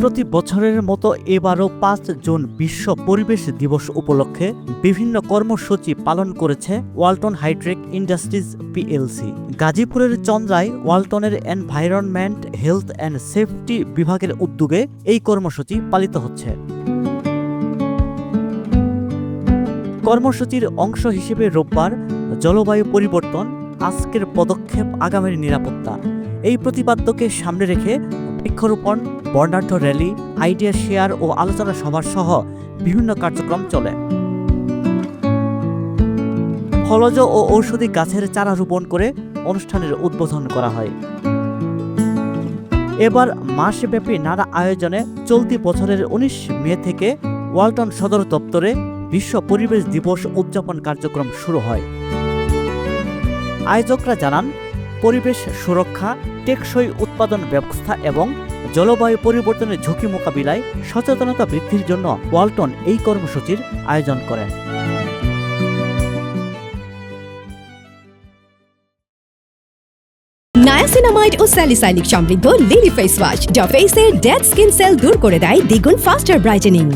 প্রতি বছরের মতো এবারও ৫ জুন বিশ্ব পরিবেশ দিবস উপলক্ষে বিভিন্ন কর্মসূচি পালন করেছে ওয়ালটন হাইড্রিক ইন্ডাস্ট্রিজ পিএলসি। গাজীপুরের চন্দ্রায় ওয়ালটনের এনভায়রনমেন্ট, হেলথ অ্যান্ড সেফটি বিভাগের উদ্যোগে এই কর্মসূচি পালিত হচ্ছে। কর্মসূচির অংশ হিসেবে রোববার জলবায়ু পরিবর্তন, আজকের পদক্ষেপ, আগামীর নিরাপত্তা এই প্রতিপাদ্যকে সামনে রেখে বৃক্ষরোপণ, বর্ণাঢ্য র্যালি, আইডিয়া শেয়ার ও আলোচনা সভা সহ বিভিন্ন কার্যক্রম চলে। ফলজ ও ঔষধি গাছের চারা রোপণ করে অনুষ্ঠানের উদ্বোধন করা হয়। এবার মাসব্যাপী নানা আয়োজনে চলতি বছরের ১৯ মে থেকে ওয়ালটন সদর দপ্তরে বিশ্ব পরিবেশ দিবস উদযাপন কার্যক্রম শুরু হয়। আয়োজকরা জানান, পরিবেশ সুরক্ষা, টেকসই উৎপাদন ব্যবস্থা এবং জলবায়ু পরিবর্তনের ঝুঁকি মোকাবিলায় সচেতনতা বৃদ্ধির জন্য ওয়ালটন এই কর্মসূচির আয়োজন করে। নায়াসিনামাইড ও স্যালিসাইলিক সমৃদ্ধ লিলি ফেস ওয়াশ, যা ফেসের ডেড স্কিন সেল দূর করে দেয় দ্বিগুণ ফাস্টার ব্রাইটেনিং।